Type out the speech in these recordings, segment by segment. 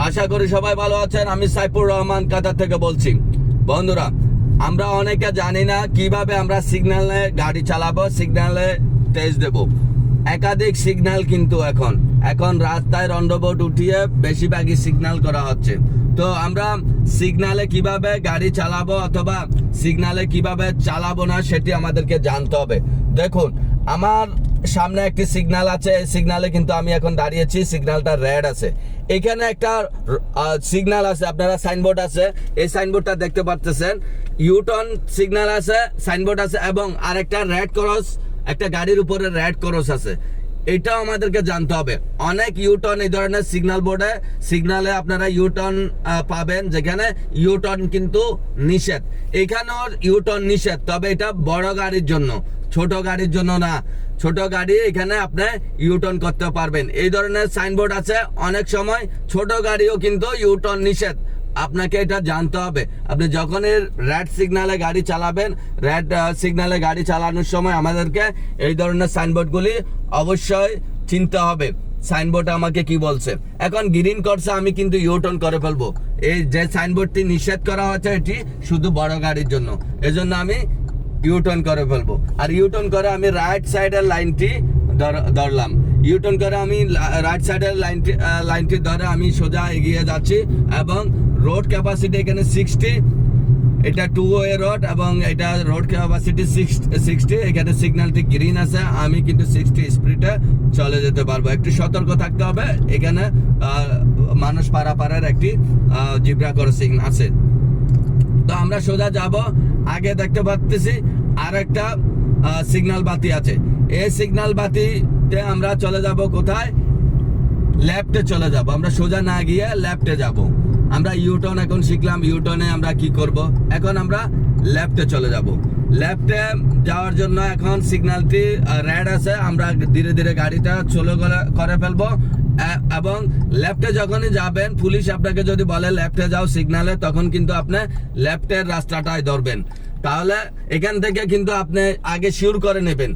আশা করি সবাই ভালো আছেন। আমি সাইফুর রহমান কাতার থেকে বলছি। বন্ধুরা, আমরা অনেকে জানি না কিভাবে আমরা সিগন্যালে গাড়ি চালাবো, সিগন্যালে টেস্ট দেব। একাধিক সিগন্যাল কিন্তু এখন রাস্তায় রন্ডবোর্ড উঠিয়ে বেশিরভাগই সিগন্যাল করা হচ্ছে। তো আমরা সিগন্যালে কিভাবে গাড়ি চালাবো অথবা সিগন্যালে কিভাবে চালাবো না সেটি আমাদেরকে জানতে হবে। দেখুন, আমার সামনে একটি সিগন্যাল আছে। এই সিগন্যালে কিন্তু আমি এখন দাঁড়িয়েছি, সিগন্যালটা রেড আছে। এখানে একটা সিগন্যাল আছে, আপনারা সাইনবোর্ড আছে, এই সাইনবোর্ডটা দেখতে পাচ্ছেন। ইউটার্ন সিগন্যাল আছে, সাইনবোর্ড আছে, এবং আরেকটা রেড ক্রস, একটা গাড়ির উপরে রেড ক্রস আছে। এটাও আমাদেরকে জানতে হবে। অনেক ইউটার্ন এই ধরনের সিগন্যাল বোর্ডে, সিগন্যালে আপনারা ইউটার্ন পাবেন যেখানে ইউটার্ন কিন্তু নিষেধ। এখানেও ইউটার্ন নিষেধ, তবে এটা বড় গাড়ির জন্য, ছোট গাড়ির জন্য না। ছোট গাড়ি এখানে আপনি ইউটার্ন করতে পারবেন। এই ধরনের সাইনবোর্ড আছে। অনেক সময় ছোট গাড়িও কিন্তু ইউটার্ন নিষেধ, আপনাকে এটা জানতে হবে। আপনি যখন রেড সিগন্যালে গাড়ি চালাবেন, রেড সিগন্যালে গাড়ি চালানোর সময় আমাদেরকে এই ধরনের সাইনবোর্ডগুলি অবশ্যই চিনতে হবে। সাইনবোর্ড আমাকে কি বলছে। এখন গ্রিন করছে, আমি কিন্তু ইউটার্ন করে ফেলবো। এই যে সাইনবোর্ডটি নিষেধ করা হচ্ছে, এটি শুধু বড় গাড়ির জন্য, এজন্য আমি ইউটার্ন করে ফেলবো। আর ইউটার্ন করে আমি রাইট সাইডের লাইনটি ধরলাম। ইউটার্ন করে আমি রাইট সাইডের লাইনটি ধরে আমি সোজা এগিয়ে যাচ্ছি। এবং রোড ক্যাপাসিটি এখানে 60, এটা 2 ওয়ে রোড এবং এটা রোড ক্যাপাসিটি 60। এখানে সিগন্যালটি গ্রিন আছে, আমি কিন্তু 60 স্পিডে চলে যেতে পারবো। একটু সতর্ক থাকতে হবে। এখানে মানুষ পারাপারের একটি জিব্রা ক্রসিং আছে। তো আমরা সোজা যাব। আগে দেখতে পাচ্ছি আর একটা সিগন্যাল বাতি আছে। এই সিগন্যাল বাতিতে আমরা চলে যাব কোথায়? লেফটে চলে যাব। আমরা সোজা না গিয়ে লেফটে যাব। আমরা ইউটার্ন এখন শিখলাম। ইউটার্নে আমরা কি করব? এখন আমরা লেফটে চলে যাব। লেফটে যাওয়ার জন্য এখন সিগন্যালটি রেড আছে, আমরা ধীরে ধীরে গাড়িটা চলে করে ফেলবো। এবং লেফটে যখনই যাবেন, পুলিশ আপনাকে যদি বলে লেফটে যাও সিগন্যালে, তখন কিন্তু আপনি লেফটের রাস্তাটাই ধরবেন। তাহলে এখান থেকে কিন্তু আপনি আগে শিওর করে নেবেন।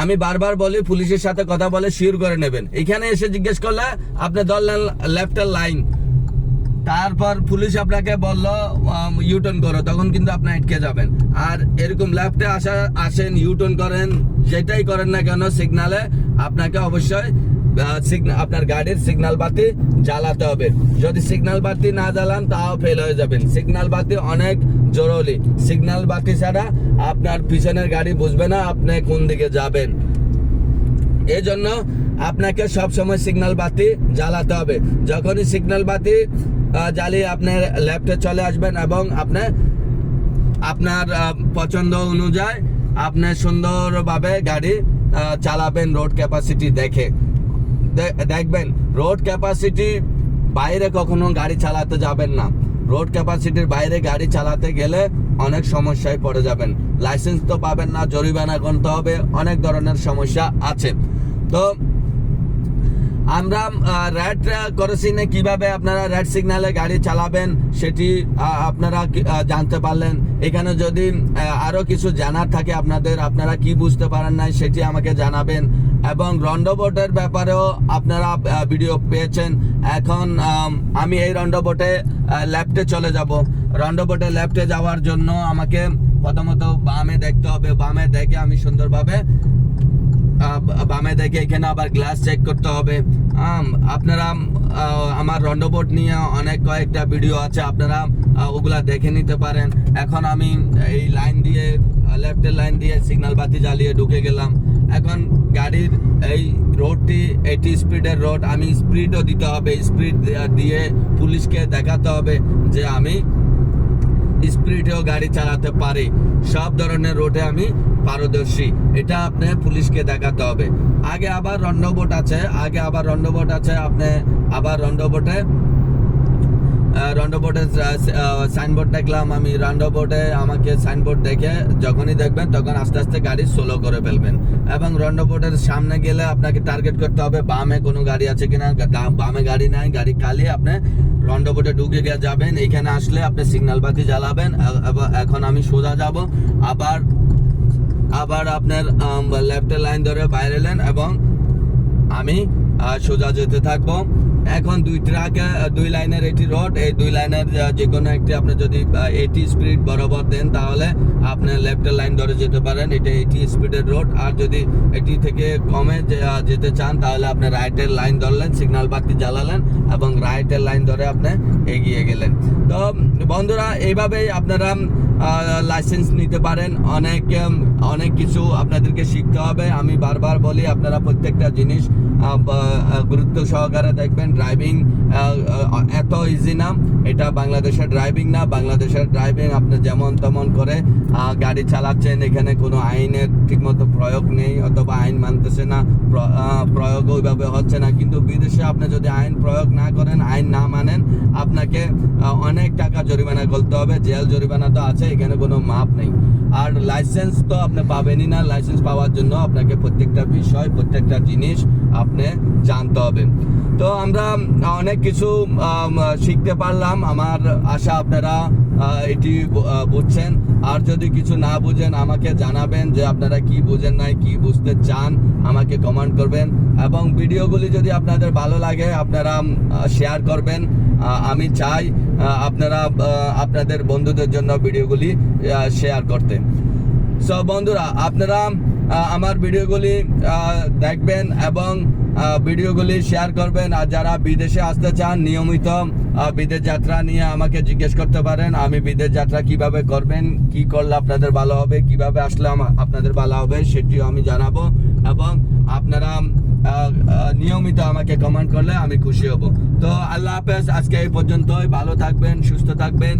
আমি বারবার বলি, পুলিশের সাথে কথা বলে শিওর করে নেবেন। এখানে এসে জিজ্ঞেস করলে আপনি ধরলেন লেফটের লাইন, তারপর পুলিশ আপনাকে বললো ইউটার্ন করো, তখন কিন্তু আপনি আটকে যাবেন। আর এরকম লেফটে আসেন, ইউটার্ন করেন, যেটাই করেন না কেন, সিগন্যালে আপনাকে অবশ্যই আপনার গাড়ির সিগন্যাল বাতি জ্বালাতে হবে। যদি সিগন্যাল বাতি না জ্বালান তাও ফেল হয়ে যাবেন। সিগন্যাল বাতি অনেক জরুরি। সিগন্যাল বাতি ছাড়া আপনার পিছনের গাড়ি বুঝবে না আপনি কোন দিকে যাবেন। এই জন্য আপনাকে সব সময় সিগন্যাল বাতি জ্বালাতে হবে। যখনই সিগন্যাল বাতি জ্বালিয়ে আপনি লেফটে চলে আসবেন এবং আপনি আপনার পছন্দ অনুযায়ী আপনি সুন্দরভাবে গাড়ি চালাবেন। রোড ক্যাপাসিটি দেখে দেখবেন। রোড ক্যাপাসিটি বাইরে কখনো গাড়ি চালাতে যাবেন না। রোড ক্যাপাসিটির বাইরে গাড়ি চালাতে গেলে অনেক সমস্যায় পড়ে যাবেন। লাইসেন্স তো পাবেন না, জরিমানা গুনতে হবে, অনেক ধরনের সমস্যা আছে। তো আমরা রেড ক্রসিংয়ে কিভাবে আপনারা রেড সিগন্যালে গাড়ি চালাবেন সেটি আপনারা জানতে পারলেন। এখানে যদি আরো কিছু জানার থাকে আপনারা কি বুঝতে পারেন নাই সেটি আমাকে জানাবেন। এবং রন্ডবোর্ডের ব্যাপারেও আপনারা ভিডিও পেয়েছেন। এখন আমি এই রন্ডবোর্ডে লেফটে চলে যাব। রন্ডবোর্ডে লেফটে যাওয়ার জন্য আমাকে প্রথমত বামে দেখতে হবে। বামে দেখে আমি সুন্দরভাবে বামে দেখে এখানে আবার গ্লাস চেক করতে হবে। আপনারা আমার রন্ডবোর্ড নিয়ে অনেক কয়েকটা ভিডিও আছে, আপনারা ওগুলা দেখে নিতে পারেন। এখন আমি এই লাইন দিয়ে, লেফটের লাইন দিয়ে সিগন্যাল বাতি জ্বালিয়ে ঢুকে গেলাম। এখন গাড়ির এই রোডটি 80 স্পিডের রোড, আমি স্পিডও দিতে হবে। স্পিড দিয়ে পুলিশকে দেখাতে হবে যে আমি স্পিডেও গাড়ি চালাতে পারি, সব ধরনের রোডে আমি পারদর্শী। এটা আপনি পুলিশকে দেখাতে হবে। আগে আবার রন্ডবোর্ড আছে, আপনি আবার রন্ডবোর্ডে সাইনবোর্ড দেখলাম। আমি রন্ডবোর্ডে আমাকে সাইনবোর্ড দেখে যখনই দেখবেন তখন আস্তে আস্তে গাড়ি স্লো করে ফেলবেন। এবং রন্ডবোর্ডের সামনে গেলে আপনাকে টার্গেট করতে হবে বামে কোনো গাড়ি আছে কিনা। বামে গাড়ি নাই, গাড়ি খালি, আপনি রন্ডবোর্ডে ঢুকে গিয়ে যাবেন। এইখানে আসলে আপনি সিগন্যাল বাতি জ্বালাবেন। এখন আমি সোজা যাব। আবার আপনার লেফটের লাইন ধরে বাইরে এলেন এবং আমি সোজা যেতে থাকবো। এখন 2 লাইনের এটি রোড, এই 2 লাইনের যে কোনো একটি আপনি যদি 80 স্পিড বরাবর দেন তাহলে আপনি লেফটের লাইন ধরে যেতে পারেন, এটা 80 স্পিডের রোড। আর যদি এটি থেকে কমে যেতে চান তাহলে আপনি রাইটের লাইন ধরলেন, সিগন্যাল বাতি জ্বালালেন এবং রাইটের লাইন ধরে আপনি এগিয়ে গেলেন। তো বন্ধুরা এইভাবেই আপনারা লাইসেন্স নিতে পারেন। অনেক কিছু আপনাদেরকে শিখতে হবে। আমি বারবার বলি আপনারা প্রত্যেকটা জিনিস গুরুত্ব সহকারে দেখবেন। ড্রাইভিং এত ইজি না, এটা বাংলাদেশের ড্রাইভিং না। বাংলাদেশের ড্রাইভিং আপনি যেমন তেমন করে গাড়ি চালাচ্ছেন, এখানে কোনো আইনের ঠিকমতো প্রয়োগ নেই অথবা আইন মানতেছে না, প্রয়োগ ওইভাবে হচ্ছে না। কিন্তু বিদেশে আপনি যদি আইন প্রয়োগ না করেন, আইন না মানেন, আপনাকে অনেক টাকা জরিমানা করতে হবে। জেল জরিমানা তো আছে, এখানে কোনো মাপ নেই। আর লাইসেন্স তো আপনি পাবেনই না। লাইসেন্স পাওয়ার জন্য আপনাকে প্রত্যেকটা বিষয়, প্রত্যেকটা জিনিস আপনি জানতে হবে। তো আমরা অনেক কিছু শিখতে পারলাম। আমার আশা আপনারা এটি বুঝছেন। আর যদি কিছু না বুঝেন আমাকে জানাবেন যে আপনারা কি বুঝেন নাই, কি বুঝতে চান, আমাকে কমেন্ট করবেন। এবং ভিডিওগুলি যদি আপনাদের ভালো লাগে আপনারা শেয়ার করবেন। আমি চাই আপনারা আপনাদের বন্ধুদের জন্য ভিডিওগুলি শেয়ার করতে। সো বন্ধুরা, আপনারা আমার ভিডিওগুলি দেখবেন এবং ভিডিওগুলি শেয়ার করবেন। আর যারা বিদেশে আসতে চান, নিয়মিত বিদেশ যাত্রা নিয়ে আমাকে জিজ্ঞেস করতে পারেন। আমি বিদেশ যাত্রা কিভাবে করবেন, কি করলে আপনাদের ভালো হবে, কিভাবে আসলে আপনাদের ভালো হবে সেটিও আমি জানাবো। এবং আপনারা নিয়মিত আমাকে কমেন্ট করলে আমি খুশি হব। তো আল্লাহ হাফেজ, আজকে এই পর্যন্তই। ভালো থাকবেন, সুস্থ থাকবেন।